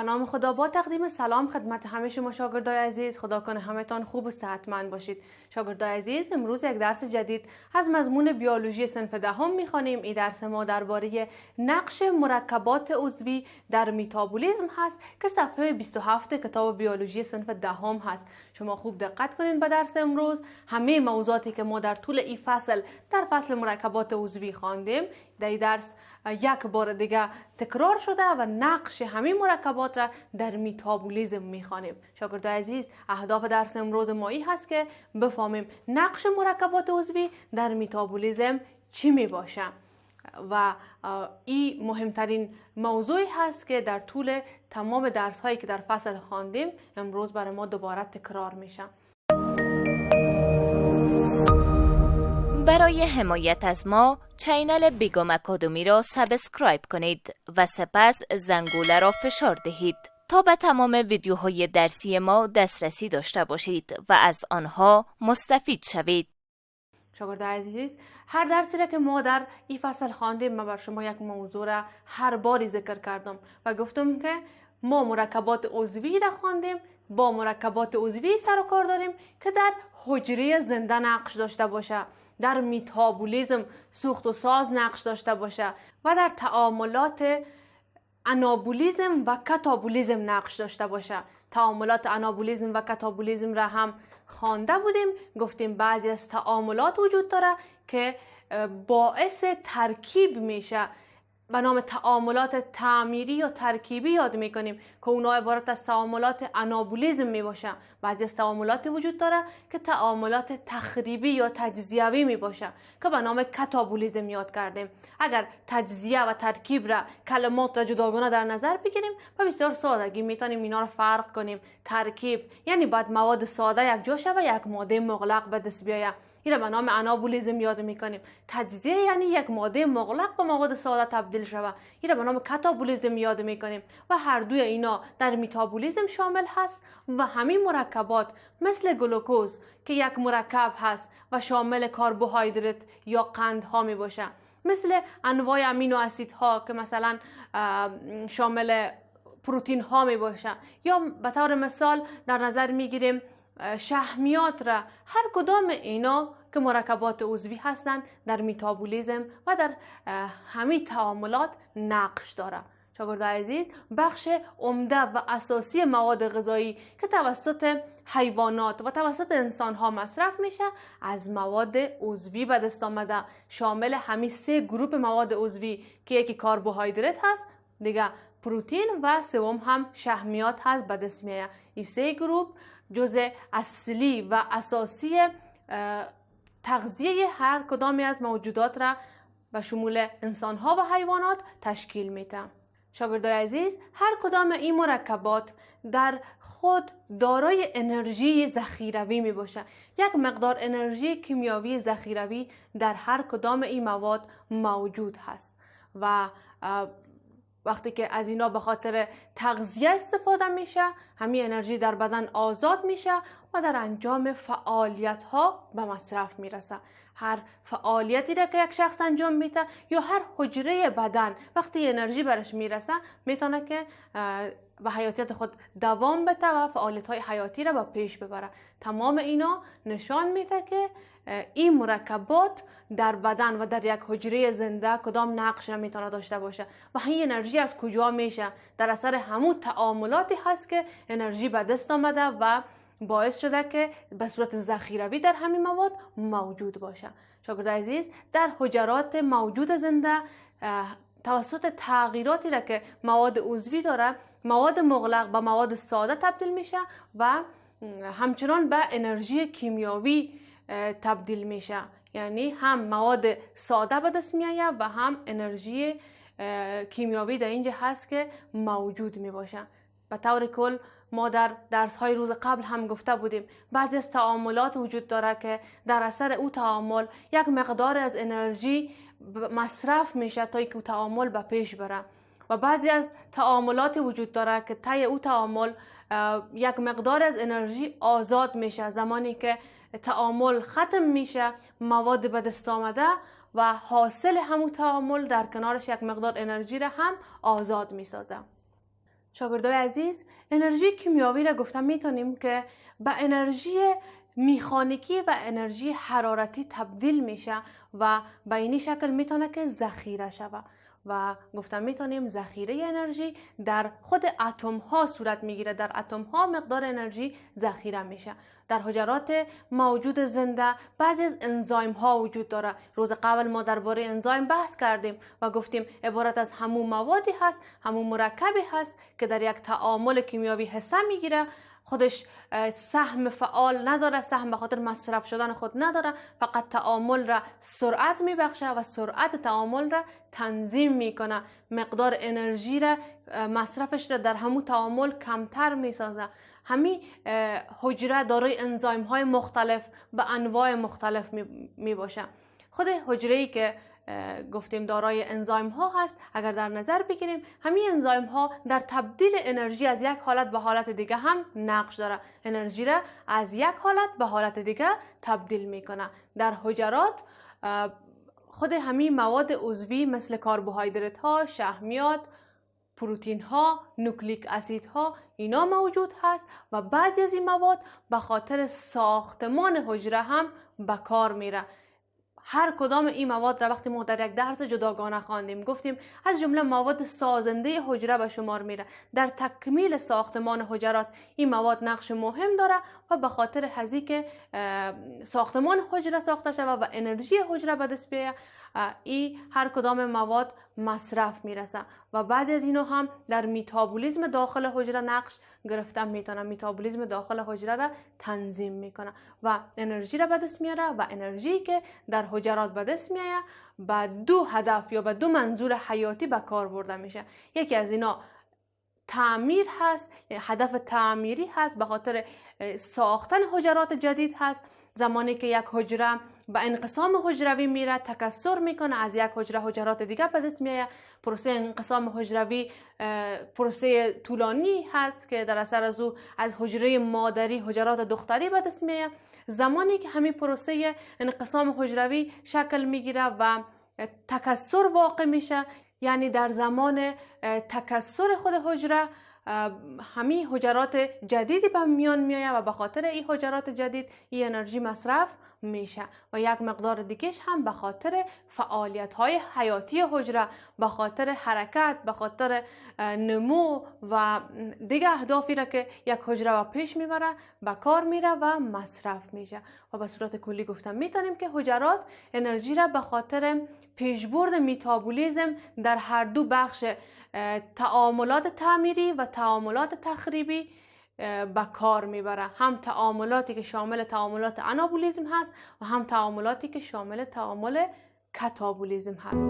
به نام خدا با تقدیم سلام خدمت همه شما شاگردای عزیز. خدا کنه همتان خوب و صحتمند باشید. شاگردای عزیز، امروز یک درس جدید از مضمون بیولوژی صنف دهم میخوانیم. این درس ما درباره نقش مرکبات عضوی در متابولیسم هست که صفحه 27 کتاب بیولوژی صنف دهم هست. شما خوب دقت کنین به درس امروز. همه موضوعاتی که ما در طول این فصل در فصل مرکبات عضوی خواندیم در این درس یک بار دیگه تکرار شده و نقش همین مرکبات را در متابولیسم میخوانیم. شاگردای عزیز، اهداف درس امروز ما این هست که بفهمیم نقش مرکبات عضوی در متابولیسم چی میباشه و این مهمترین موضوعی هست که در طول تمام درس هایی که در فصل خواندیم امروز برای ما دوباره تکرار میشه. برای حمایت از ما چینل بیگم اکادمی را سابسکرایب کنید و سپس زنگوله را فشار دهید تا به تمام ویدیوهای درسی ما دسترسی داشته باشید و از آنها مستفید شوید. شاگردای عزیز، هر درسی را که ما در این فصل خواندیم من بر شما یک موضوع را هر باری ذکر کردم و گفتم که ما مرکبات عضوی را خواندیم، با مرکبات عضوی سر و کار داریم که در حجره زنده نقش داشته باشه، در متابولیسم سوخت و ساز نقش داشته باشه و در تعاملات آنابولیسم و کاتابولیسم نقش داشته باشه. تعاملات آنابولیسم و کاتابولیسم را هم خوانده بودیم. گفتیم بعضی از تعاملات وجود داره که باعث ترکیب میشه، به نام تعاملات تعمیری یا ترکیبی یاد میکنیم که اونا عبارت از تعاملات آنابولیسم میباشه. بعضی از تعاملاتی وجود داره که تعاملات تخریبی یا تجزیوی میباشه که به نام کاتابولیسم یاد کردیم. اگر تجزیه و ترکیب را کلمات را جداگانه در نظر بگیریم و بسیار سادگی میتونیم اینا را فرق کنیم. ترکیب یعنی بعد مواد ساده یک جا شوه یک ماده مغلق به دست بیایه، این را به نام آنابولیسم یاد میکنیم. تجزیه یعنی یک ماده مغلق به مواد ساده تبدیل شوه، این را به نام کاتابولیسم یاد میکنیم و هر دوی اینا در متابولیسم شامل هست. و همین مرکبات مثل گلوکوز که یک مرکب هست و شامل کربوهیدرات یا قندها می باشه، مثل انواع امینو اسیدها که مثلا شامل پروتین ها می باشه، یا به طور مثال در نظر میگیریم شحمیات را. هر کدام اینا که مرکبات عضوی هستند در متابولیسم و در همین تعاملات نقش داره. شاگردای عزیز، بخش عمده و اساسی مواد غذایی که توسط حیوانات و توسط انسان ها مصرف میشه از مواد عضوی به دست آمده، شامل همین 3 گروه مواد عضوی که یکی کربوهیدرات هست، دیگه پروتین و سوم هم شحمیات هست به دست میاد. این 3 گروه جزء اصلی و اساسی تغذیه هر کدامی از موجودات را به شمول انسان ها و حیوانات تشکیل میده. شاگردای عزیز، هر کدام این مرکبات در خود دارای انرژی ذخیروی می باشه. یک مقدار انرژی کیمیاوی ذخیروی در هر کدام این مواد موجود هست و وقتی که از اینا به خاطر تغذیه استفاده میشه، همین انرژی در بدن آزاد میشه و در انجام فعالیت ها به مصرف میرسه. هر فعالیتی را که یک شخص انجام میده یا هر حجره بدن وقتی انرژی برش میرسه میتونه که به حیاتیت خود دوام بده و فعالیت های حیاتی را به پیش ببره. تمام اینا نشان میده که این مرکبات در بدن و در یک حجره زنده کدام نقش را میتونه داشته باشه و این انرژی از کجا میشه. در اثر همون تعاملاتی هست که انرژی به دست آمده و باعث شده که به صورت ذخیروی در همین مواد موجود باشه. شاگردای عزیز، در حجرات موجود زنده توسط تغییراتی را که مواد عضوی داره، مواد مغلق به مواد ساده تبدیل میشه و همچنان به انرژی کیمیاوی تبدیل میشه. یعنی هم مواد ساده به دست میآید و هم انرژی کیمیاوی در اینجا هست که موجود می باشه. به طور کل ما در درس های روز قبل هم گفته بودیم بعضی از تعاملات وجود داره که در اثر او تعامل یک مقدار از انرژی مصرف میشه تا اینکه او تعامل به پیش بره و بعضی از تعاملات وجود داره که طی او تعامل یک مقدار از انرژی آزاد میشه. زمانی که تعامل ختم میشه، مواد به دست آمده و حاصل همون تعامل در کنارش یک مقدار انرژی را هم آزاد میسازه. شاگردای عزیز، انرژی کیمیاوی را گفتم میتونیم که به انرژی میخانیکی و انرژی حرارتی تبدیل میشه و به این شکل میتونه که ذخیره شود و گفتم میتونیم ذخیره انرژی در خود اتم ها صورت میگیره. در اتم ها مقدار انرژی ذخیره میشه. در حجرات موجود زنده بعضی از انزایم ها وجود داره. روز قبل ما درباره انزایم بحث کردیم و گفتیم عبارت از همون موادی هست، همون مرکبی هست که در یک تعامل کیمیاوی حصه میگیره. خودش سهم فعال نداره، سهم به خاطر مصرف شدن خود نداره، فقط تعامل را سرعت میبخشه و سرعت تعامل را تنظیم میکنه. مقدار انرژی را مصرفش را در همون تعامل کمتر میسازه. همین حجره دارای انزایم های مختلف به انواع مختلف می باشه. خود حجره‌ای که گفتیم دارای انزایم ها هست، اگر در نظر بگیریم همین انزایم ها در تبدیل انرژی از یک حالت به حالت دیگه هم نقش داره. انرژی را از یک حالت به حالت دیگه تبدیل میکنه. در حجرات خود همین مواد عضوی مثل کربوهیدرات ها، شحمیات، پروتین ها، نوکلیک اسید ها اینا موجود هست و بعضی از این مواد به خاطر ساختمان حجره هم به کار میره. هر کدام این مواد را وقتی ما در یک درس جداگانه خواندیم گفتیم از جمله مواد سازنده حجره به شمار میره. در تکمیل ساختمان حجرات این مواد نقش مهم داره و به خاطر هزی که ساختمان حجره ساخته شده و انرژی حجره به دست بیاید، ای هر کدام مواد مصرف میرسه و بعضی از اینو هم در میتابولیسم داخل حجره نقش گرفتن میتونه. میتابولیسم داخل حجره را تنظیم میکنه و انرژی را به دست میاره و انرژی که در حجرات به دست میاد به دو هدف یا به دو منظور حیاتی به کار برده میشه. یکی از اینا تعمیر هست، هدف تعمیری هست، به خاطر ساختن حجرات جدید هست. زمانی که یک حجره به انقسام حجروی میره، تکثر میکنه، از یک حجره حجرات دیگه به دست میاد. پروسه انقسام حجروی پروسه طولانی هست که در اثر از او از حجره مادری حجرات دختری به دست میاد. زمانی که همین پروسه انقسام حجروی شکل میگیره و تکثر واقع میشه، یعنی در زمان تکثر خود حجره همین حجرات جدیدی به میان میآید و به خاطر این حجرات جدید این انرژی مصرف میشه و یک مقدار دیگهش هم به خاطر فعالیت های حیاتی حجره، به خاطر حرکت، به خاطر نمو و دیگه اهدافی را که یک حجره و پیش میبره به کار میره و مصرف میشه. و به صورت کلی گفتم میتونیم که حجرات انرژی را به خاطر پیشبرد میتابولیسم در هر دو بخش تعاملات تعمیری و تعاملات تخریبی به کار میبره. هم تعاملاتی که شامل تعاملات انابولیسم هست و هم تعاملاتی که شامل تعامل کتابولیسم هست.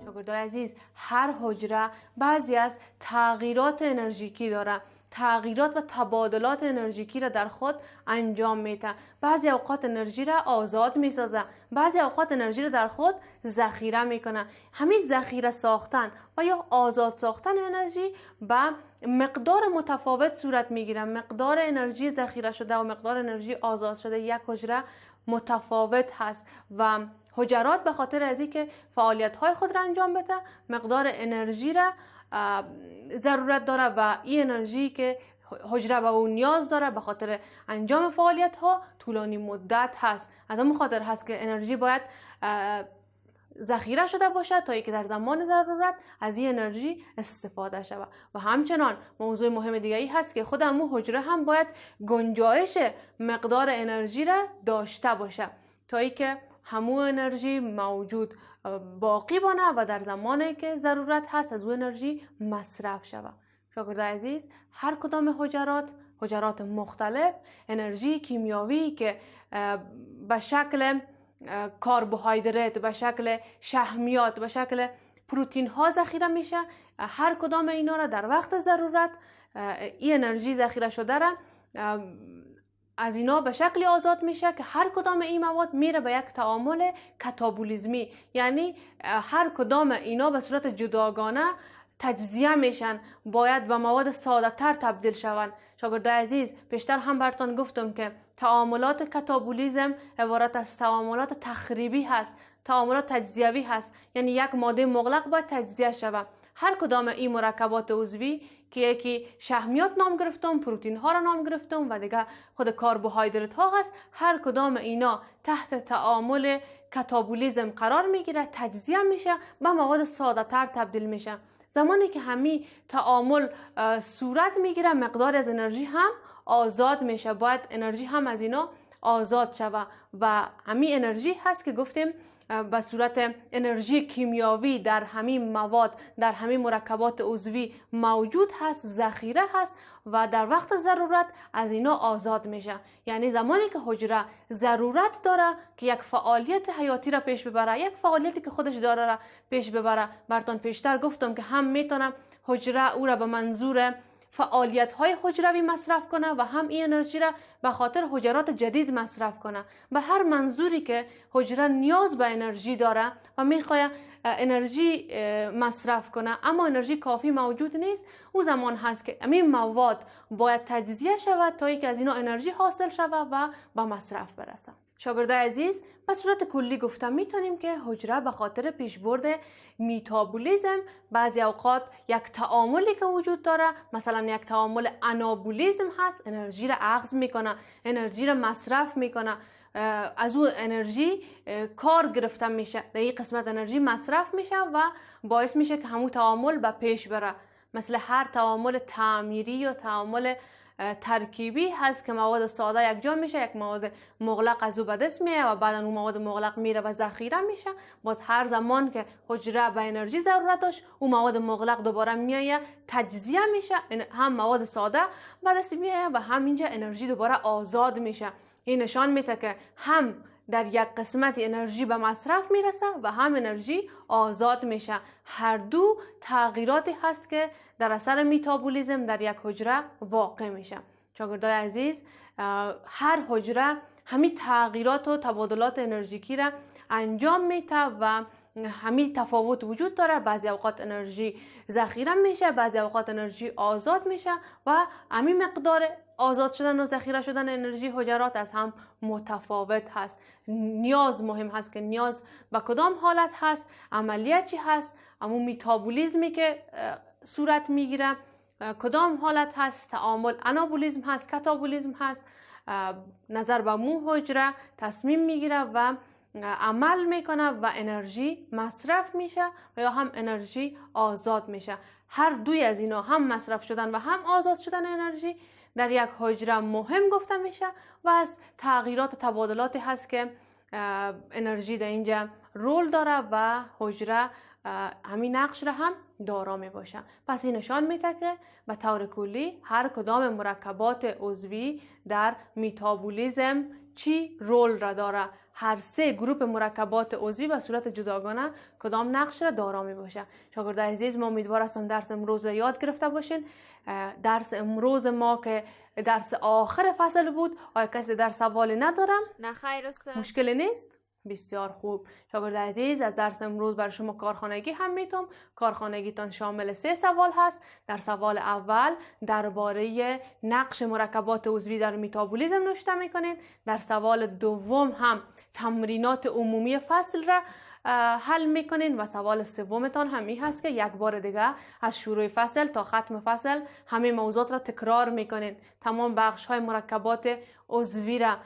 شاگردای عزیز، هر حجره بعضی از تغییرات انرژیکی داره. تغییرات و تبادلات انرژیکی را در خود انجام میده. بعضی اوقات انرژی را آزاد میسازه، بعضی اوقات انرژی را در خود ذخیره میکنه. همین ذخیره ساختن و یا آزاد ساختن انرژی به مقدار متفاوت صورت میگیره. مقدار انرژی ذخیره شده و مقدار انرژی آزاد شده یک حجره متفاوت هست و حجرات به خاطر از اینکه فعالیت های خود را انجام بده مقدار انرژی را ضرورت داره و این انرژی که حجره به اون نیاز داره به خاطر انجام فعالیت ها طولانی مدت هست. از همون خاطر هست که انرژی باید ذخیره شده باشه تا اینکه در زمان ضرورت از این انرژی استفاده شود. و همچنان موضوع مهم دیگه ای هست که خود همون حجره هم باید گنجایش مقدار انرژی را داشته باشه تا اینکه همون انرژی موجود باقی بانه و در زمانی که ضرورت هست از اون انرژی مصرف شود. شاگردای عزیز، هر کدام حجرات مختلف انرژی کیمیاوی که به شکل کربوهیدرات، به شکل شحمیات، به شکل پروتین ها ذخیره میشه، هر کدام اینا را در وقت ضرورت این انرژی ذخیره شده را از اینا به شکلی آزاد میشه که هر کدام این مواد میره به یک تعامل کتابولیسمی، یعنی هر کدام اینا به صورت جداگانه تجزیه میشن، باید به مواد ساده تر تبدیل شوند. شاگردای عزیز، پیشتر هم براتون گفتم که تعاملات کتابولیسم عبارت از تعاملات تخریبی هست، تعاملات تجزیوی هست، یعنی یک ماده مغلق باید تجزیه شود. هر کدام این مرکبات عضوی که یکی شحمیات نام گرفتم، پروتئین ها را نام گرفتم و دیگه خود کربوهیدرات ها هست، هر کدام اینا تحت تعامل کاتابولیزم قرار میگیره، تجزیه میشه، به مواد ساده تر تبدیل میشه. زمانی که همین تعامل صورت میگیره، مقدار از انرژی هم آزاد میشه. باید انرژی هم از اینا آزاد شود و همین انرژی هست که گفتیم به صورت انرژی کیمیاوی در همین مواد، در همین مرکبات عضوی موجود هست، ذخیره هست و در وقت ضرورت از اینا آزاد میشه. یعنی زمانی که حجره ضرورت داره که یک فعالیت حیاتی را پیش ببره، یک فعالیتی که خودش داره را پیش ببره، براتون پیشتر گفتم که هم میتونه حجره او را به منظور فعالیت های حجروی مصرف کنه و هم این انرژی را به خاطر حجرات جدید مصرف کنه. به هر منظوری که حجره نیاز به انرژی داره و میخواد انرژی مصرف کنه اما انرژی کافی موجود نیست، او زمان هست که این مواد باید تجزیه شود تا اینکه از اینا انرژی حاصل شود و به مصرف برسه. شاگردای عزیز، به صورت کلی گفتم میتونیم که حجره به خاطر پیشبرد میتابولیزم بعضی اوقات یک تعاملی که وجود داره، مثلا یک تعامل انابولیزم هست، انرژی را اخذ میکنه، انرژی را مصرف میکنه، از اون انرژی کار گرفته میشه، در این قسمت انرژی مصرف میشه و باعث میشه که همون تعامل به پیش بره. مثل هر تعامل تعمیری یا تعامل ترکیبی هست که مواد ساده یک جا میشه، یک مواد مغلق از او به دست میاد و بعدا اون مواد مغلق میره و ذخیره میشه. باز هر زمان که حجره به انرژی ضرورت داشت، اون مواد مغلق دوباره میاد تجزیه میشه، هم مواد ساده به دست میاد و هم اینجا انرژی دوباره آزاد میشه. این نشان میده که هم در یک قسمت انرژی به مصرف میرسه و هم انرژی آزاد میشه. هر دو تغییراتی هست که در اثر میتابولیزم در یک حجره واقع میشه. شاگردای عزیز، هر حجره همین تغییرات و تبادلات انرژیکی را انجام میده و همین تفاوت وجود داره. بعضی اوقات انرژی ذخیره میشه، بعضی اوقات انرژی آزاد میشه و همین مقدار آزاد شدن و ذخیره شدن انرژی حجرات از هم متفاوت هست. نیاز مهم هست که نیاز به کدام حالت هست، عملیات چی هست، اما میتابولیزمی که صورت میگیره کدام حالت هست، تعامل انابولیزم هست، کاتابولیزم هست، نظر به مو حجره تصمیم میگیره و عمل میکنه و انرژی مصرف میشه و یا هم انرژی آزاد میشه. هر دوی از اینا، هم مصرف شدن و هم آزاد شدن انرژی، در یک حجره مهم گفته میشه و از تغییرات و تبادلاتی هست که انرژی در اینجا رول داره و حجره همین نقش را هم دارا می باشه. پس این نشان میده که به طور کلی هر کدام مرکبات عضوی در میتابولیزم چی رول را داره. هر سه گروه مرکبات عضوی به صورت جداگانه کدام نقش را دارا می باشه. شاگردای عزیز، ما امیدوار هستم درس امروز را یاد گرفته باشین. درس امروز ما که درس آخر فصل بود، آیا کسی در سوالی ندارم؟ نه خیر استاد. مشکلی نیست؟ بسیار خوب. شاگرد عزیز، از درس امروز برای شما کارخانگی هم میتونم. کارخانگیتان شامل 3 سوال هست. در سوال اول درباره نقش مرکبات عضوی در میتابولیزم نوشته میکنین. در سوال دوم هم تمرینات عمومی فصل را حل میکنین و سوال سومتان همی هست که یک بار دیگه از شروع فصل تا ختم فصل همه موضوعات را تکرار میکنین. تمام بخش های مرکبات عضوی را،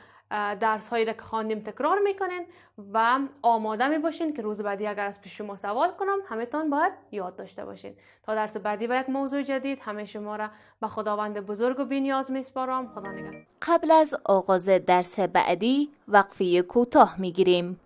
درس هایی را که خواندیم تکرار میکنین و آماده می باشین که روز بعدی اگر از پیش شما سوال کنم همه تان باید یاد داشته باشین. تا درس بعدی و یک موضوع جدید، همه شما را به خداوند بزرگ و بی‌نیاز میسپارم. خدا نگهدار. قبل از آغاز درس بعدی وقفه کوتاه میگیریم.